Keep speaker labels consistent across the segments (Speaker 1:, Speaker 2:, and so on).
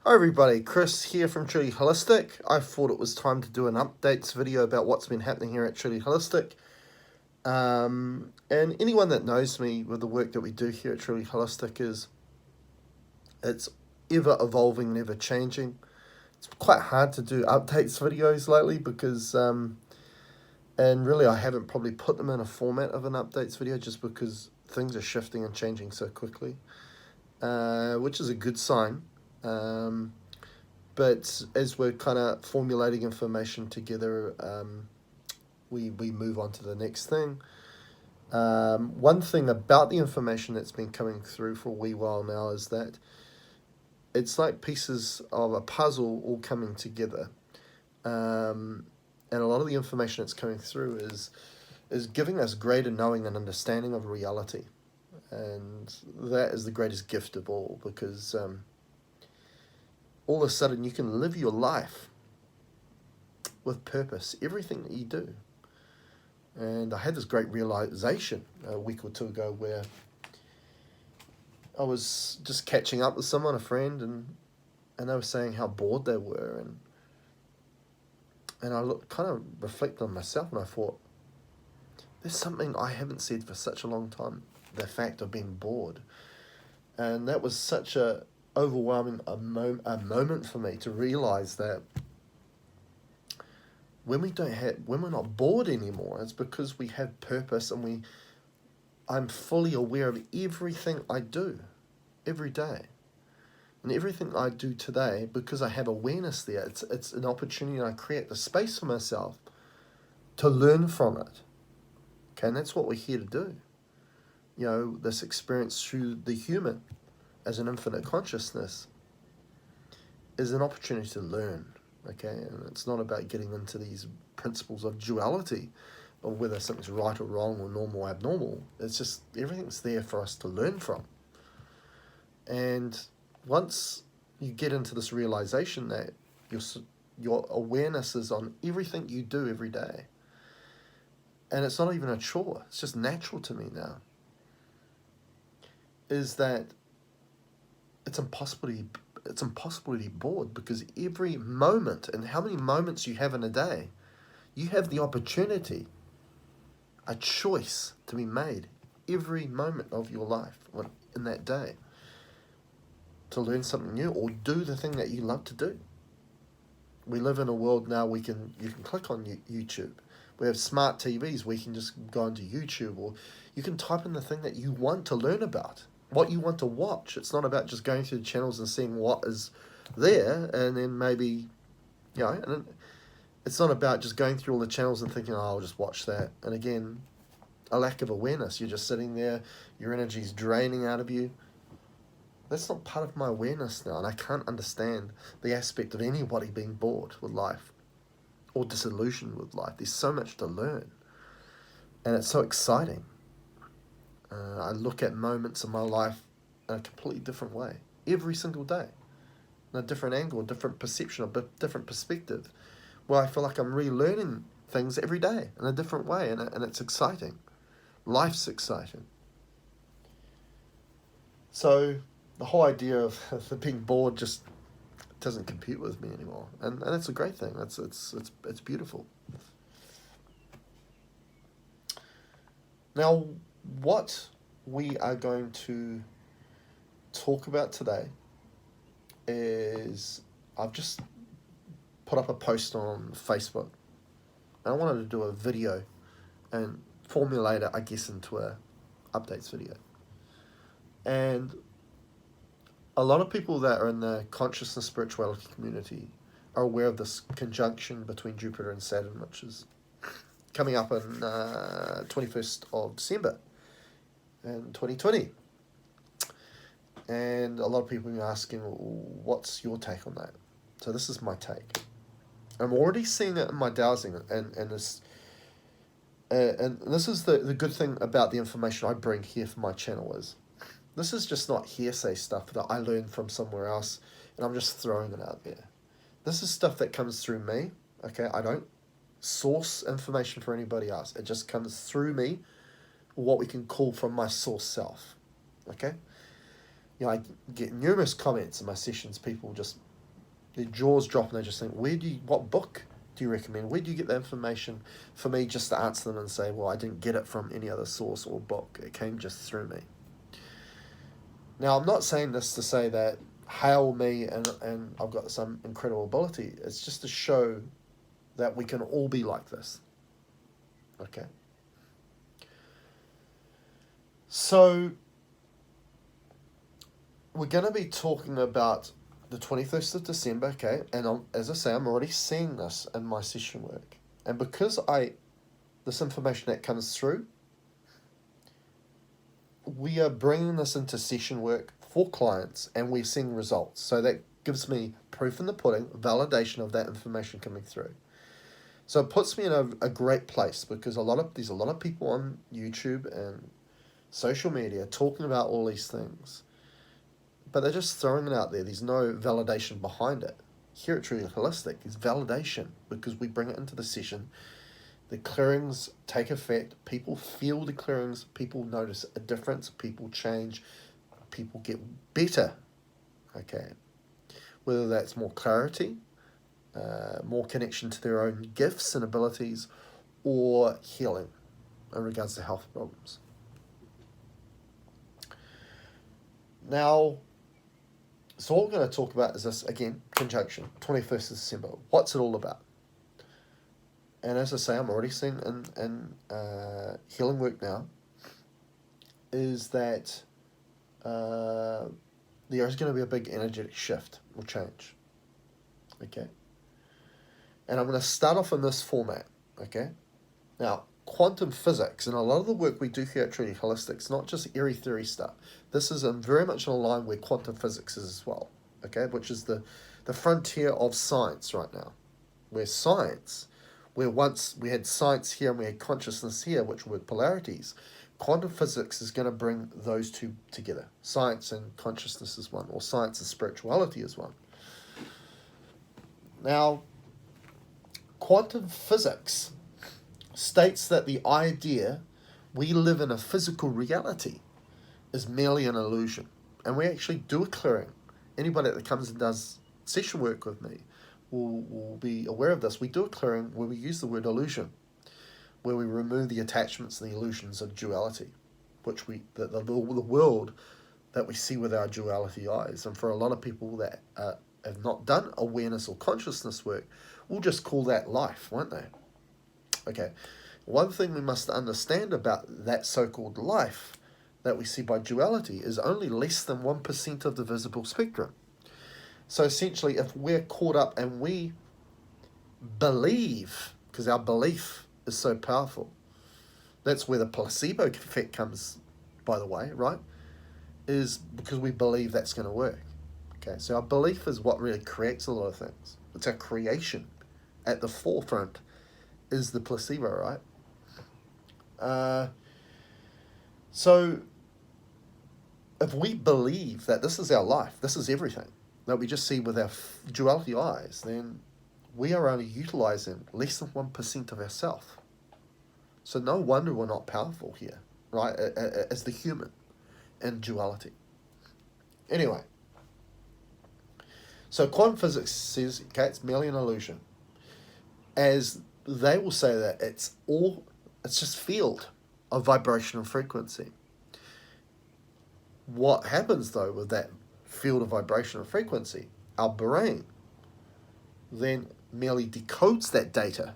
Speaker 1: Hi everybody, Chris here from Truly Holistic. I thought it was time to do an updates video about what's been happening here at Truly Holistic. And anyone that knows me with the work that we do here at Truly Holistic is it's ever evolving and ever changing. It's quite hard to do updates videos lately because and really I haven't probably put them in a format of an updates video just because things are shifting and changing so quickly, which is a good sign. But as we're kind of formulating information together, we move on to the next thing. One thing about the information that's been coming through for a wee while now is that it's like pieces of a puzzle all coming together. And a lot of the information that's coming through is giving us greater knowing and understanding of reality. And that is the greatest gift of all, because all of a sudden you can live your life with purpose, everything that you do. And I had this great realization a week or two ago where I was just catching up with someone, a friend, and they were saying how bored they were, and I kind of reflected on myself, and I thought, there's something I haven't said for such a long time, the fact of being bored. And that was such a overwhelming a moment for me to realize that when we're not bored anymore, it's because we have purpose, and I'm fully aware of everything I do every day. And everything I do today, because I have awareness there, it's an opportunity, and I create the space for myself to learn from it. Okay, and that's what we're here to do. You know, this experience through the human as an infinite consciousness is an opportunity to learn. Okay, and it's not about getting into these principles of duality, or whether something's right or wrong, or normal or abnormal. It's just everything's there for us to learn from. And once you get into this realization that your awareness is on everything you do every day, and it's not even a chore, it's just natural to me now, is that it's impossible to be bored, because every moment, and how many moments you have in a day, you have the opportunity, a choice to be made every moment of your life in that day to learn something new or do the thing that you love to do. We live in a world now you can click on YouTube. We have smart TVs where you can just go into YouTube, or you can type in the thing that you want to learn about, what you want to watch. It's not about just going through the channels and seeing what is there, and then maybe, and it's not about just going through all the channels and thinking, oh, I'll just watch that. And again, a lack of awareness. You're just sitting there, your energy's draining out of you. That's not part of my awareness now, and I can't understand the aspect of anybody being bored with life or disillusioned with life. There's so much to learn, and it's so exciting. I look at moments in my life in a completely different way every single day, in a different angle, a different perception, a different perspective, where I feel like I'm relearning things every day in a different way, and it's exciting. Life's exciting. So the whole idea of being bored just doesn't compute with me anymore, and it's a great thing. It's beautiful. Now, what we are going to talk about today is, I've just put up a post on Facebook, and I wanted to do a video and formulate it, I guess, into a updates video. And a lot of people that are in the consciousness spirituality community are aware of this conjunction between Jupiter and Saturn, which is coming up on 21st of December in 2020. And a lot of people are asking, what's your take on that? So this is my take. I'm already seeing it in my dowsing, and this is the good thing about the information I bring here for my channel is, this is just not hearsay stuff that I learned from somewhere else, and I'm just throwing it out there. This is stuff that comes through me, okay? I don't source information for anybody else. It just comes through me, what we can call from my source self, okay? I get numerous comments in my sessions, people just Their jaws drop and they just think, what book do you recommend? Where do you get the information for me just to answer them and say, well, I didn't get it from any other source or book. It came just through me. Now, I'm not saying this to say that hail me and I've got some incredible ability. It's just to show that we can all be like this. Okay? So, we're going to be talking about the 21st of December, okay? And as I say, I'm already seeing this in my session work. And because this information that comes through, we are bringing this into session work for clients and we're seeing results. So that gives me proof in the pudding, validation of that information coming through. So it puts me in a great place because there's a lot of people on YouTube and social media talking about all these things, but they're just throwing it out there. There's no validation behind it. Here at Truly Holistic, there's validation because we bring it into the session. The clearings take effect. People feel the clearings. People notice a difference. People change. People get better. Okay. Whether that's more clarity, more connection to their own gifts and abilities, or healing in regards to health problems. Now, so what we're going to talk about is this, again, conjunction, 21st of December. What's it all about? And as I say, I'm already seeing in healing work now, is that there is going to be a big energetic shift or change. Okay? And I'm going to start off in this format. Okay? Now, quantum physics, and a lot of the work we do here at Truly Holistic, is not just airy theory stuff. This is very much in line where quantum physics is as well. Okay? Which is the frontier of science right now. Where once we had science here and we had consciousness here, which were polarities, quantum physics is going to bring those two together. Science and consciousness is one, or science and spirituality is one. Now, quantum physics states that the idea we live in a physical reality is merely an illusion. And we actually do a clearing. Anybody that comes and does session work with me will be aware of this. We do a clearing where we use the word illusion, where we remove the attachments and the illusions of duality, which the world that we see with our duality eyes. And for a lot of people that have not done awareness or consciousness work, we'll just call that life, won't they? Okay, one thing we must understand about that so-called life that we see by duality is only less than 1% of the visible spectrum. So essentially, if we're caught up and we believe, because our belief is so powerful, that's where the placebo effect comes, by the way, right? Is because we believe that's going to work. Okay, so our belief is what really creates a lot of things. It's our creation. At the forefront is the placebo, right? So if we believe that this is our life, this is everything, that we just see with our duality eyes, then we are only utilizing less than 1% of ourselves. So no wonder we're not powerful here, right, as the human in duality. Anyway, so quantum physics says, okay, it's merely an illusion. As they will say that it's just field of vibration and frequency. What happens though with that field of vibration and frequency? Our brain then merely decodes that data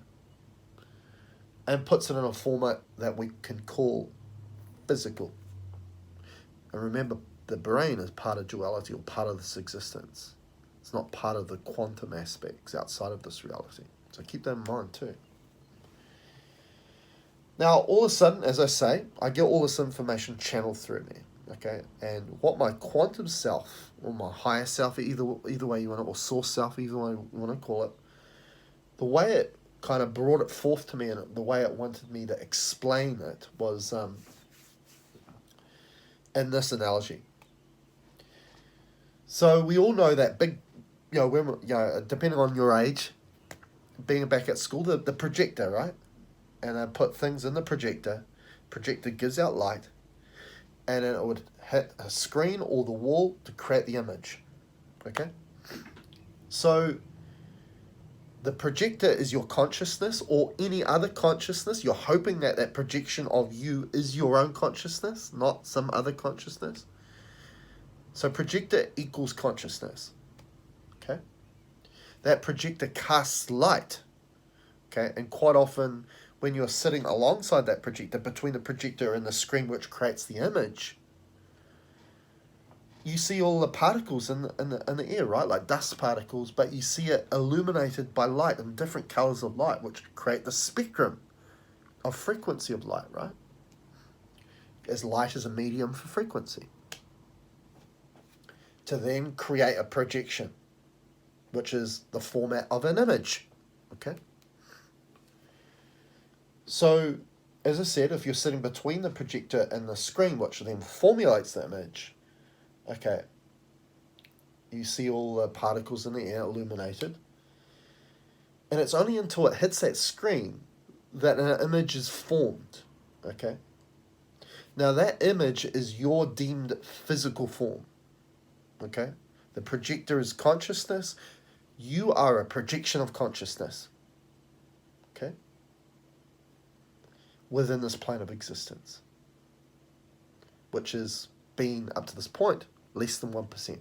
Speaker 1: and puts it in a format that we can call physical. And remember, the brain is part of duality or part of this existence. It's not part of the quantum aspects outside of this reality. So keep that in mind too. Now, all of a sudden, as I say, I get all this information channeled through me. Okay, and what my quantum self, or my higher self, either way you want it, or source self, either way you want to call it, the way it kind of brought it forth to me and the way it wanted me to explain it was in this analogy. So we all know that big, depending on your age, being back at school, the projector, right? And I put things in the projector. Projector gives out light, and then it would hit a screen or the wall to create the image. Okay? So the projector is your consciousness or any other consciousness. You're hoping that that projection of you is your own consciousness, not some other consciousness. So projector equals consciousness. Okay? That projector casts light. Okay? And quite often when you're sitting alongside that projector, between the projector and the screen which creates the image, you see all the particles in the air, right? Like dust particles, but you see it illuminated by light in different colors of light, which create the spectrum of frequency of light, right? As light is a medium for frequency. To then create a projection, which is the format of an image, okay? So, as I said, if you're sitting between the projector and the screen, which then formulates the image, okay, you see all the particles in the air illuminated. And it's only until it hits that screen that an image is formed, okay? Now that image is your deemed physical form, okay? The projector is consciousness. You are a projection of consciousness, okay? Within this plane of existence, which has been, up to this point, less than 1%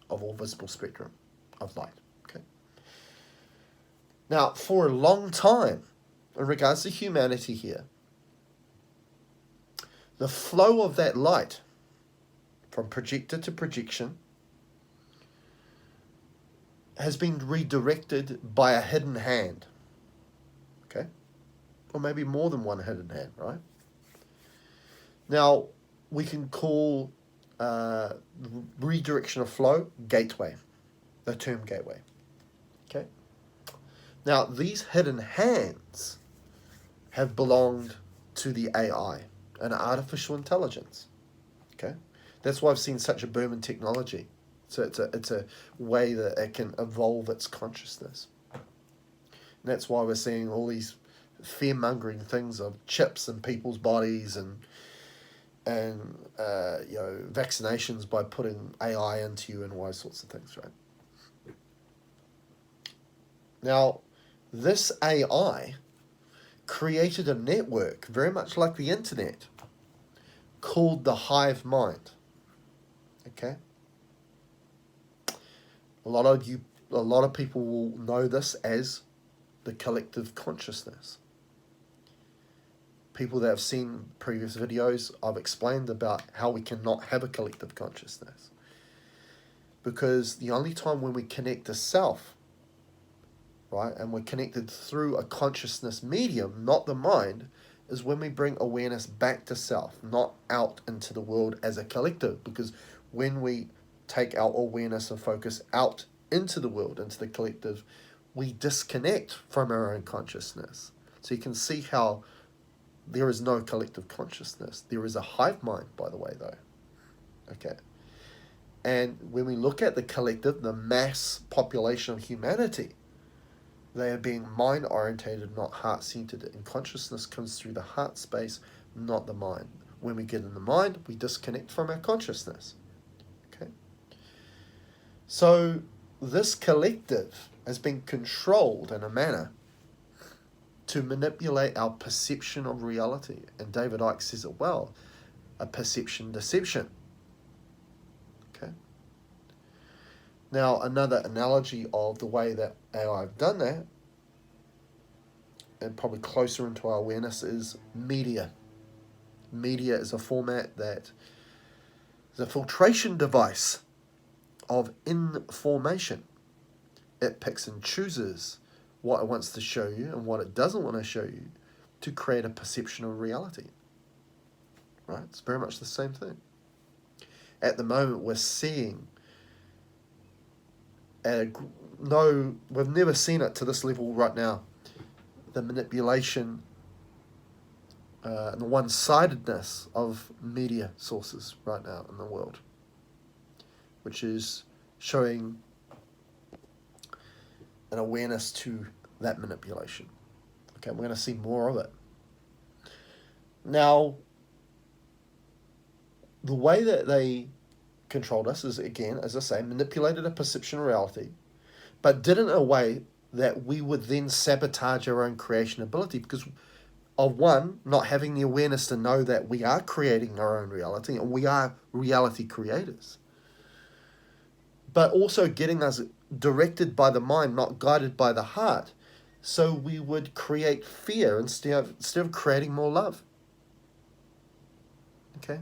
Speaker 1: of all visible spectrum of light. Okay. Now, for a long time, in regards to humanity here, the flow of that light from projector to projection has been redirected by a hidden hand. Okay? Or maybe more than one hidden hand, right? Now, we can call redirection of flow gateway, the term gateway. Okay. Now these hidden hands have belonged to the AI, an artificial intelligence. Okay, that's why I've seen such a boom in technology. So it's a way that it can evolve its consciousness. And that's why we're seeing all these fear-mongering things of chips in people's bodies and vaccinations by putting AI into you and all those sorts of things, right? Now, this AI created a network very much like the internet called the hive mind. Okay? A lot of people will know this as the collective consciousness. People that have seen previous videos, I've explained about how we cannot have a collective consciousness. Because the only time when we connect to self, right, and we're connected through a consciousness medium, not the mind, is when we bring awareness back to self, not out into the world as a collective. Because when we take our awareness and focus out into the world, into the collective, we disconnect from our own consciousness. So you can see how there is no collective consciousness. There is a hive mind, by the way, though. Okay. And when we look at the collective, the mass population of humanity, they are being mind-orientated, not heart-centered. And consciousness comes through the heart space, not the mind. When we get in the mind, we disconnect from our consciousness. Okay. So this collective has been controlled in a manner to manipulate our perception of reality. And David Icke says it well, a perception deception. Okay. Now, another analogy of the way that AI have done that, and probably closer into our awareness, is media. Media is a format that is a filtration device of information. It picks and chooses what it wants to show you and what it doesn't want to show you to create a perception of reality. Right? It's very much the same thing. At the moment, we're seeing we've never seen it to this level right now. The manipulation and the one-sidedness of media sources right now in the world, which is showing an awareness to that manipulation. Okay, we're going to see more of it. Now, the way that they controlled us is, again, as I say, manipulated a perception of reality, but did it in a way that we would then sabotage our own creation ability because of one, not having the awareness to know that we are creating our own reality and we are reality creators, but also getting us directed by the mind, not guided by the heart. So we would create fear instead of creating more love. Okay?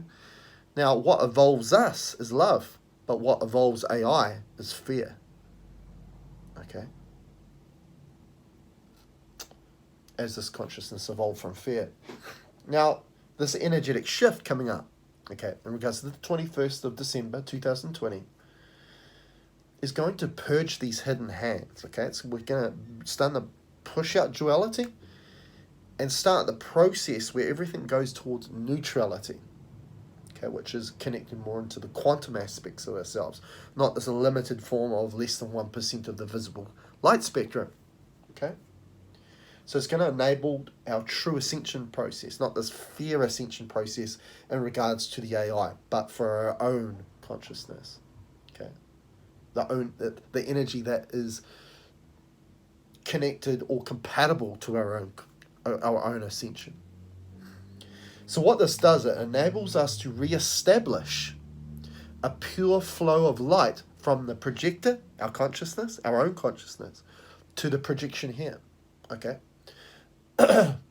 Speaker 1: Now, what evolves us is love, but what evolves AI is fear. Okay? As this consciousness evolved from fear. Now, this energetic shift coming up, okay, in regards to the 21st of December 2020, is going to purge these hidden hands, okay? So we're going to start to push out duality and start the process where everything goes towards neutrality, okay, which is connecting more into the quantum aspects of ourselves, not this limited form of less than 1% of the visible light spectrum, okay? So it's going to enable our true ascension process, not this fear ascension process in regards to the AI, but for our own consciousness, okay? The energy that is connected or compatible to our own ascension. So what this does, it enables us to re-establish a pure flow of light from the projector, our consciousness, our own consciousness, to the projection here. Okay.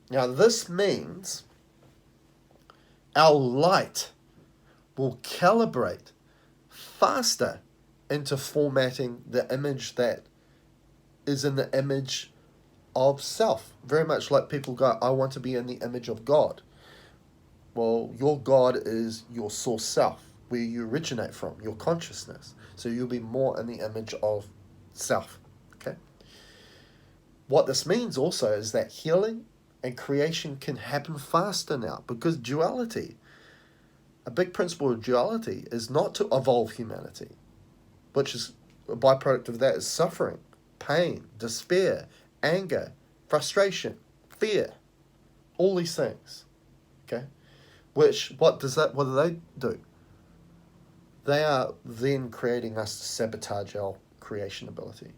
Speaker 1: Now this means our light will calibrate faster into formatting the image that is in the image of self. Very much like people go, I want to be in the image of God. Well, your God is your source self, where you originate from, your consciousness. So you'll be more in the image of self. Okay. What this means also is that healing and creation can happen faster now because duality, a big principle of duality, is not to evolve humanity, which is a byproduct of that is suffering, pain, despair, anger, frustration, fear, all these things. Okay, what do they do? They are then creating us to sabotage our creation ability,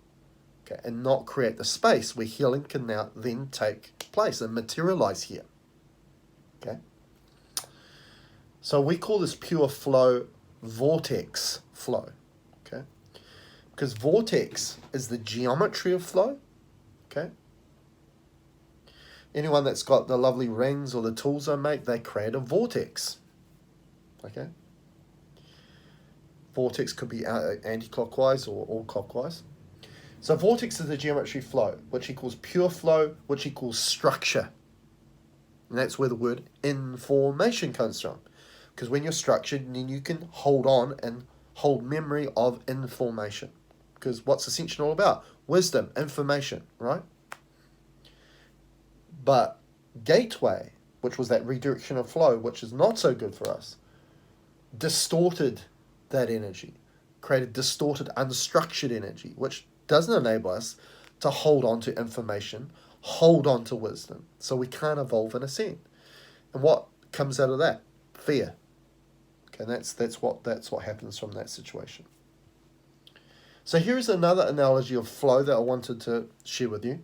Speaker 1: okay, and not create the space where healing can now then take place and materialize here. Okay, so we call this pure flow vortex flow. Okay, because vortex is the geometry of flow. Okay. Anyone that's got the lovely rings or the tools I make, they create a vortex. Okay. Vortex could be anti-clockwise or clockwise. So vortex is the geometry flow, which equals pure flow, which equals structure. And that's where the word information comes from. Because when you're structured, then you can hold on and hold memory of information. Because what's ascension all about? Wisdom, information, right? But gateway, which was that redirection of flow, which is not so good for us, distorted that energy, created distorted, unstructured energy, which doesn't enable us to hold on to information, hold on to wisdom. So we can't evolve and ascend. And what comes out of that? Fear. Okay, that's what happens from that situation. So here's another analogy of flow that I wanted to share with you.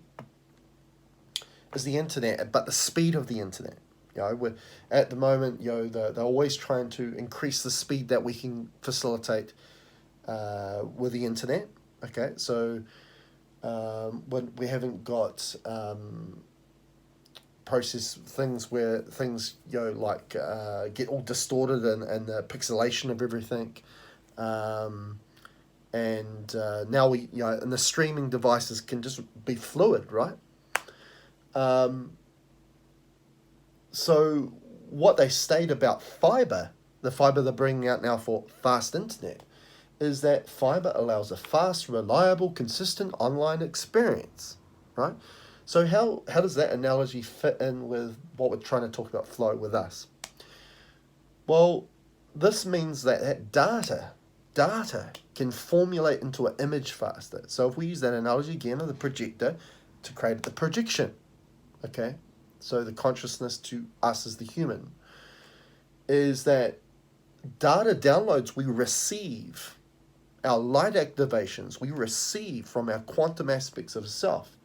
Speaker 1: Is the internet, but the speed of the internet. We're, at the moment, they're always trying to increase the speed that we can facilitate with the internet. Okay, so when we haven't got process things where things get all distorted and the pixelation of everything, and now we and the streaming devices can just be fluid, right? So what they state about fiber, the fiber they're bringing out now for fast internet, is that fiber allows a fast, reliable, consistent online experience, right? So how does that analogy fit in with what we're trying to talk about flow with us? Well, this means that data can formulate into an image faster. So if we use that analogy again of the projector to create the projection, okay, so the consciousness to us as the human, is that data downloads we receive our light activations we receive from our quantum aspects of self,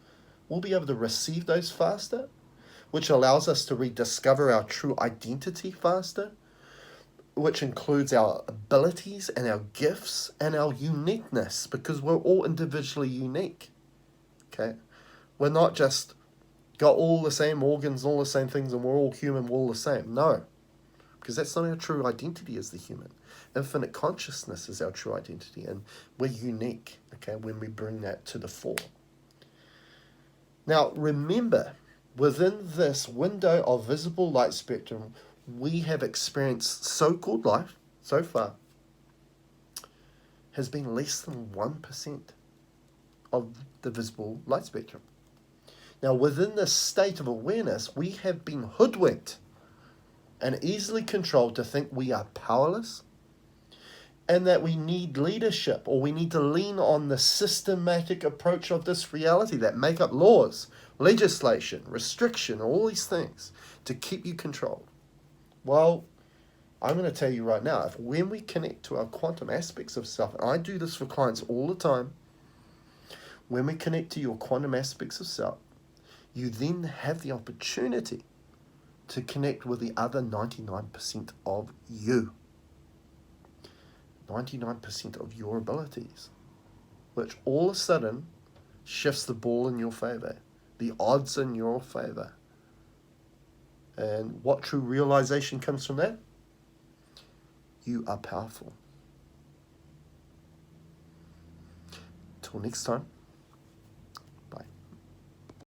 Speaker 1: we'll be able to receive those faster, which allows us to rediscover our true identity faster, which includes our abilities and our gifts and our uniqueness, because we're all individually unique. Okay? We're not just got all the same organs, all the same things, and we're all human, we're all the same. No, because that's not our true identity as the human. Infinite consciousness is our true identity, and we're unique, okay, when we bring that to the fore. Now, remember, within this window of visible light spectrum, we have experienced so-called life, so far, has been less than 1% of the visible light spectrum. Now, within this state of awareness, we have been hoodwinked and easily controlled to think we are powerless and that we need leadership, or we need to lean on the systematic approach of this reality that make up laws, legislation, restriction, all these things to keep you controlled. Well, I'm going to tell you right now, if when we connect to our quantum aspects of self, and I do this for clients all the time, when we connect to your quantum aspects of self, you then have the opportunity to connect with the other 99% of you. 99% of your abilities, which all of a sudden shifts the ball in your favor, the odds in your favor. And what true realization comes from that? You are powerful. Till next time.